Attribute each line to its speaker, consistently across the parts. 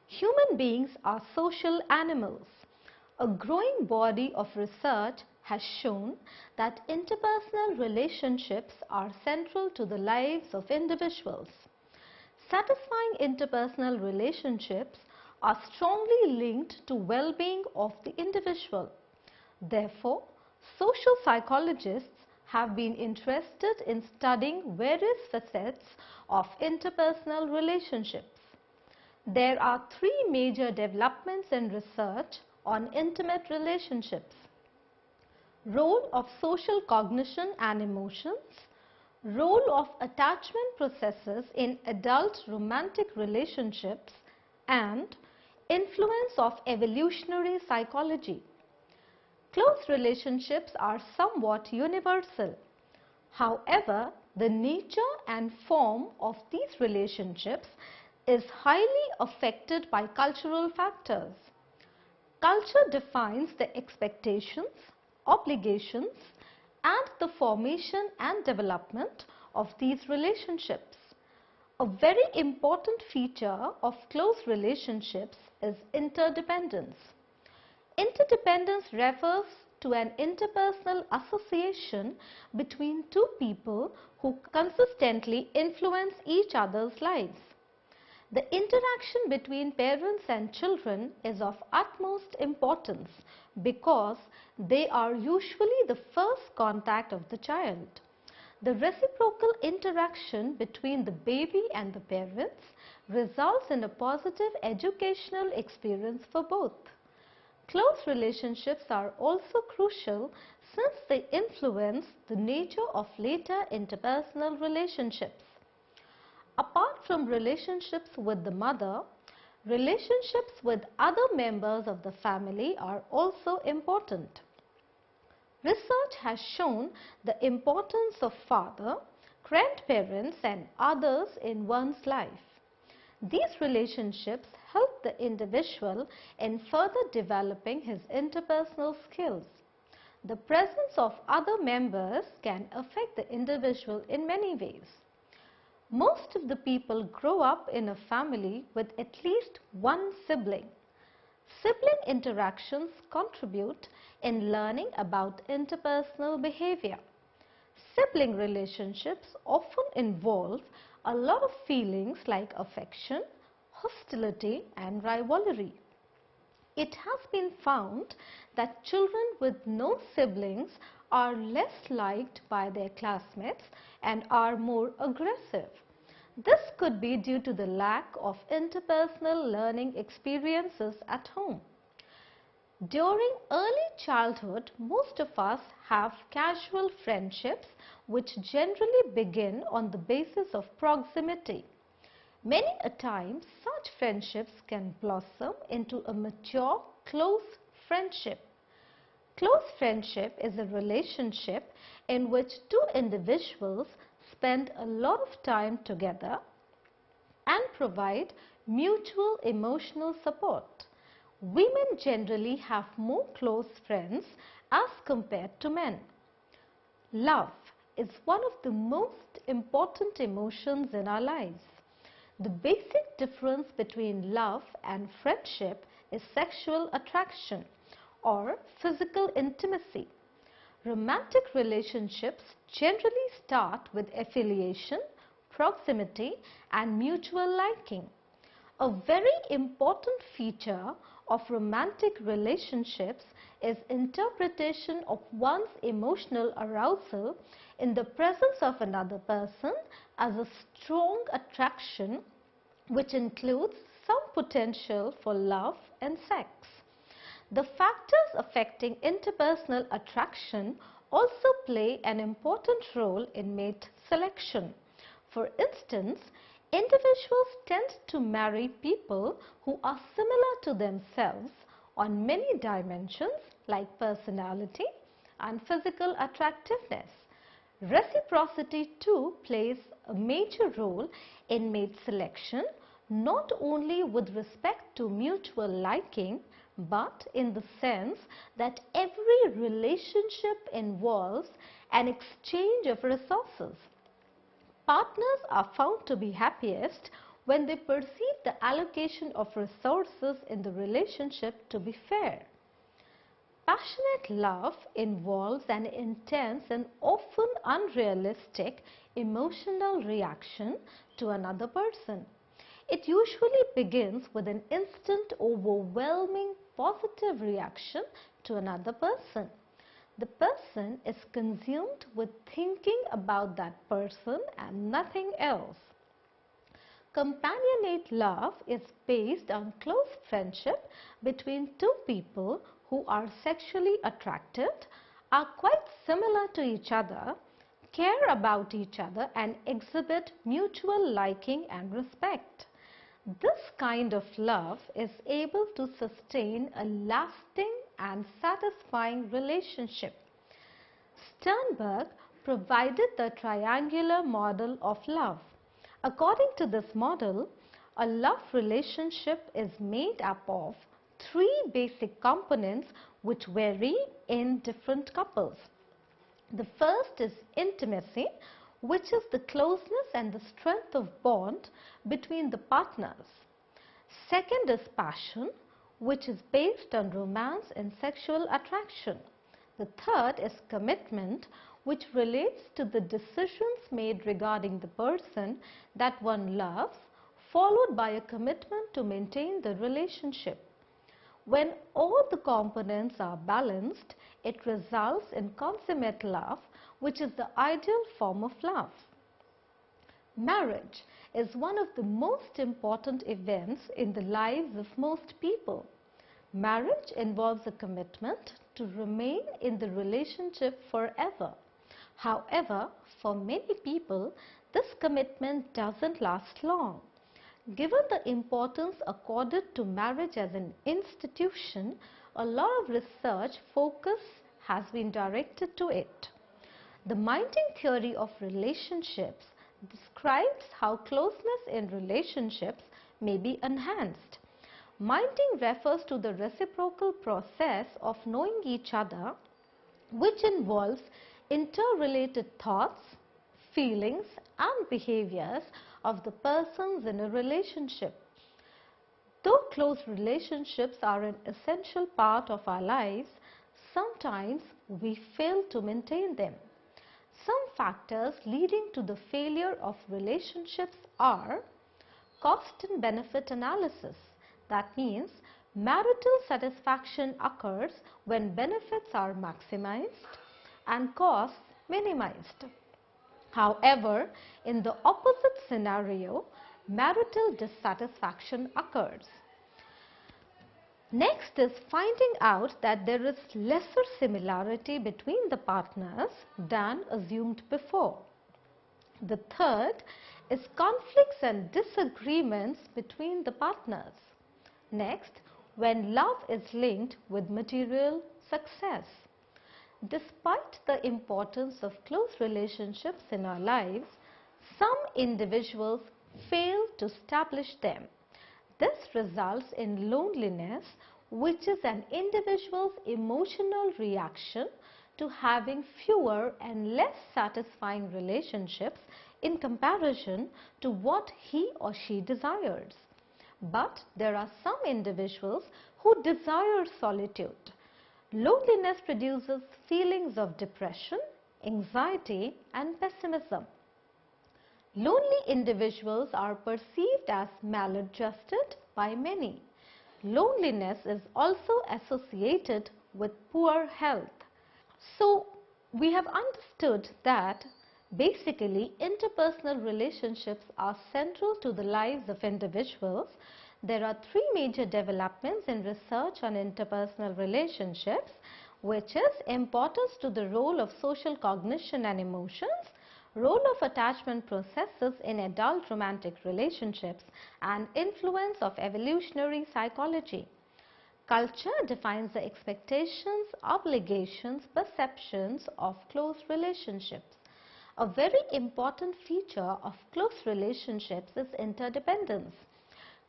Speaker 1: Human beings are social animals. A growing body of research has shown that interpersonal relationships are central to the lives of individuals. Satisfying interpersonal relationships are strongly linked to well-being of the individual. Therefore, social psychologists have been interested in studying various facets of interpersonal relationships. There are three major developments in research on intimate relationships: role of social cognition and emotions, role of attachment processes in adult romantic relationships, and influence of evolutionary psychology. Close relationships are somewhat universal. However, the nature and form of these relationships is highly affected by cultural factors. Culture defines the expectations, obligations, and the formation and development of these relationships. A very important feature of close relationships is interdependence. Interdependence refers to an interpersonal association between two people who consistently influence each other's lives. The interaction between parents and children is of utmost importance because they are usually the first contact of the child. The reciprocal interaction between the baby and the parents results in a positive educational experience for both. Close relationships are also crucial since they influence the nature of later interpersonal relationships. Apart from relationships with the mother, relationships with other members of the family are also important. Research has shown the importance of father, grandparents, and others in one's life. These relationships help the individual in further developing his interpersonal skills. The presence of other members can affect the individual in many ways. Most of the people grow up in a family with at least one sibling. Sibling interactions contribute in learning about interpersonal behavior. Sibling relationships often involve a lot of feelings like affection, hostility, and rivalry. It has been found that children with no siblings are less liked by their classmates and are more aggressive. This could be due to the lack of interpersonal learning experiences at home. During early childhood, most of us have casual friendships which generally begin on the basis of proximity. Many a time, such friendships can blossom into a mature, close friendship. Close friendship is a relationship in which two individuals spend a lot of time together and provide mutual emotional support. Women generally have more close friends as compared to men. Love is one of the most important emotions in our lives. The basic difference between love and friendship is sexual attraction or physical intimacy. Romantic relationships generally start with affiliation, proximity, and mutual liking. A very important feature of romantic relationships is interpretation of one's emotional arousal in the presence of another person as a strong attraction which includes some potential for love and sex. The factors affecting interpersonal attraction also play an important role in mate selection. For instance, individuals tend to marry people who are similar to themselves on many dimensions like personality and physical attractiveness. Reciprocity too plays a major role in mate selection, not only with respect to mutual liking, but in the sense that every relationship involves an exchange of resources. Partners are found to be happiest when they perceive the allocation of resources in the relationship to be fair. Passionate love involves an intense and often unrealistic emotional reaction to another person. It usually begins with an instant, overwhelming, positive reaction to another person. The person is consumed with thinking about that person and nothing else. Companionate love is based on close friendship between two people who are sexually attracted, are quite similar to each other, care about each other and exhibit mutual liking and respect. This kind of love is able to sustain a lasting and satisfying relationship. Sternberg provided the triangular model of love. According to this model, a love relationship is made up of three basic components which vary in different couples. The first is intimacy, which is the closeness and the strength of bond between the partners. Second is passion, which is based on romance and sexual attraction. The third is commitment, which relates to the decisions made regarding the person that one loves, followed by a commitment to maintain the relationship. When all the components are balanced, it results in consummate love, which is the ideal form of love. Marriage is one of the most important events in the lives of most people. Marriage involves a commitment to remain in the relationship forever. However, for many people, this commitment doesn't last long. Given the importance accorded to marriage as an institution, a lot of research focus has been directed to it. The minding theory of relationships describes how closeness in relationships may be enhanced. Minding refers to the reciprocal process of knowing each other, which involves interrelated thoughts, feelings and behaviors of the persons in a relationship. Though close relationships are an essential part of our lives, sometimes we fail to maintain them. Some factors leading to the failure of relationships are cost and benefit analysis. That means marital satisfaction occurs when benefits are maximized and costs minimized. However, in the opposite scenario, marital dissatisfaction occurs. Next is finding out that there is lesser similarity between the partners than assumed before. The third is conflicts and disagreements between the partners. Next, when love is linked with material success. Despite the importance of close relationships in our lives, some individuals fail to establish them. This results in loneliness, which is an individual's emotional reaction to having fewer and less satisfying relationships in comparison to what he or she desires. But there are some individuals who desire solitude. Loneliness produces feelings of depression, anxiety and pessimism. Lonely individuals are perceived as maladjusted by many. Loneliness is also associated with poor health. So, we have understood that basically interpersonal relationships are central to the lives of individuals. There are three major developments in research on interpersonal relationships, which is importance to the role of social cognition and emotions, role of attachment processes in adult romantic relationships, and influence of evolutionary psychology. Culture defines the expectations, obligations, perceptions of close relationships. A very important feature of close relationships is interdependence.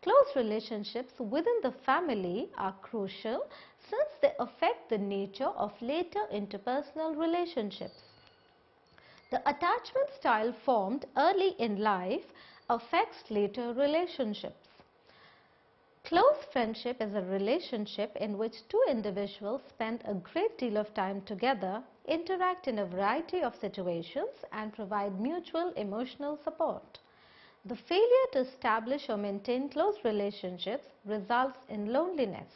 Speaker 1: Close relationships within the family are crucial since they affect the nature of later interpersonal relationships. The attachment style formed early in life affects later relationships. Close friendship is a relationship in which two individuals spend a great deal of time together, interact in a variety of situations, and provide mutual emotional support. The failure to establish or maintain close relationships results in loneliness.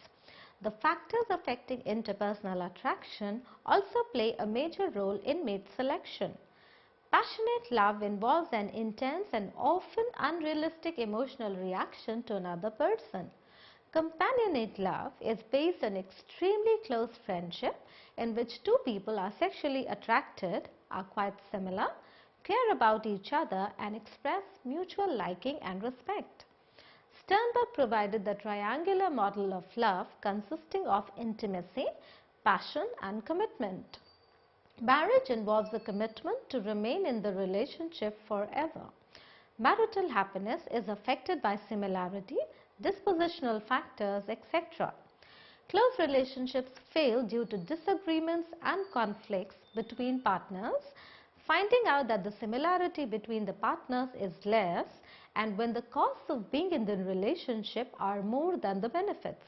Speaker 1: The factors affecting interpersonal attraction also play a major role in mate selection. Passionate love involves an intense and often unrealistic emotional reaction to another person. Companionate love is based on extremely close friendship in which two people are sexually attracted, are quite similar, care about each other and express mutual liking and respect. Sternberg provided the triangular model of love consisting of intimacy, passion and commitment. Marriage involves a commitment to remain in the relationship forever. Marital happiness is affected by similarity, dispositional factors, etc. Close relationships fail due to disagreements and conflicts between partners, finding out that the similarity between the partners is less and when the costs of being in the relationship are more than the benefits.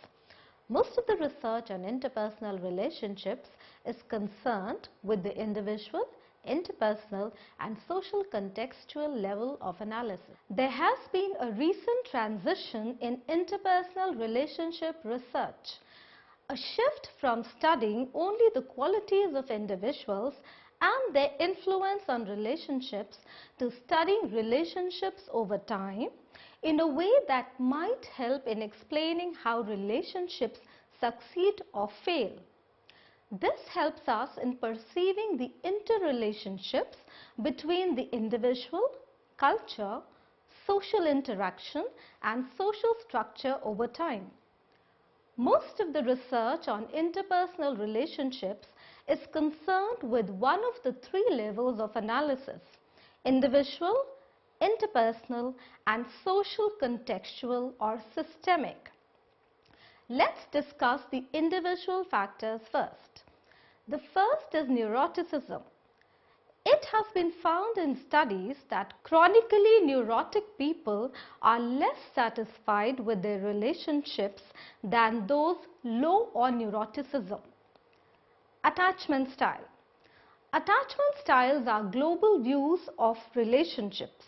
Speaker 1: Most of the research on interpersonal relationships is concerned with the individual, interpersonal and social contextual level of analysis. There has been a recent transition in interpersonal relationship research, a shift from studying only the qualities of individuals and their influence on relationships to studying relationships over time in a way that might help in explaining how relationships succeed or fail. This helps us in perceiving the interrelationships between the individual, culture, social interaction and social structure over time. Most of the research on interpersonal relationships is concerned with one of the three levels of analysis: individual, interpersonal and social contextual or systemic. Let's discuss the individual factors first. The first is neuroticism. It has been found in studies that chronically neurotic people are less satisfied with their relationships than those low on neuroticism. Attachment style. Attachment styles are global views of relationships.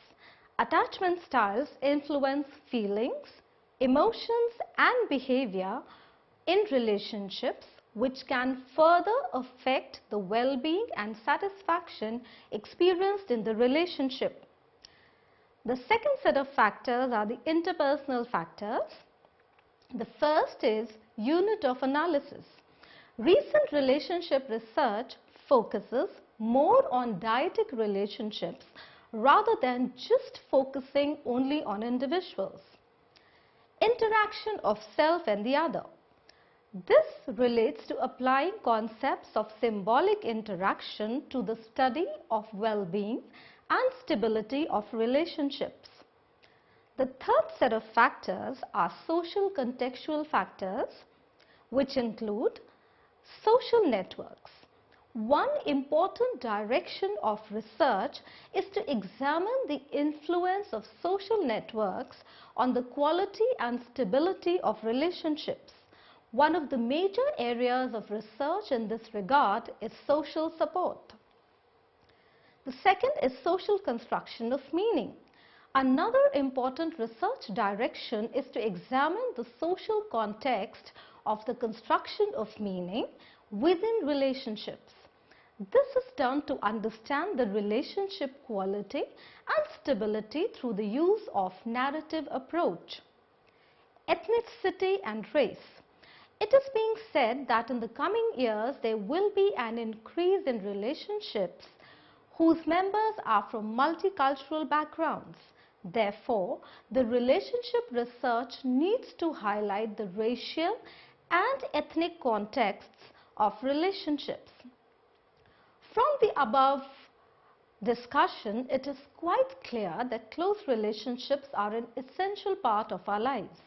Speaker 1: Attachment styles influence feelings, emotions and behavior in relationships, which can further affect the well-being and satisfaction experienced in the relationship. The second set of factors are the interpersonal factors. The first is unit of analysis. Recent relationship research focuses more on dyadic relationships rather than just focusing only on individuals. Interaction of self and the other. This relates to applying concepts of symbolic interaction to the study of well-being and stability of relationships. The third set of factors are social contextual factors, which include social networks. One important direction of research is to examine the influence of social networks on the quality and stability of relationships. One of the major areas of research in this regard is social support. The second is social construction of meaning. Another important research direction is to examine the social context of the construction of meaning within relationships. This is done to understand the relationship quality and stability through the use of narrative approach. Ethnicity and race. It is being said that in the coming years there will be an increase in relationships whose members are from multicultural backgrounds. Therefore, the relationship research needs to highlight the racial and ethnic contexts of relationships. From the above discussion, it is quite clear that close relationships are an essential part of our lives.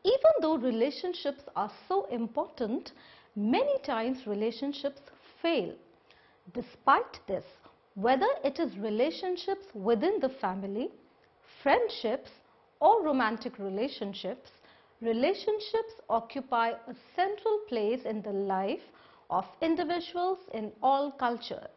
Speaker 1: Even though relationships are so important, many times relationships fail. Despite this, whether it is relationships within the family, friendships or romantic relationships, relationships occupy a central place in the life of individuals in all cultures.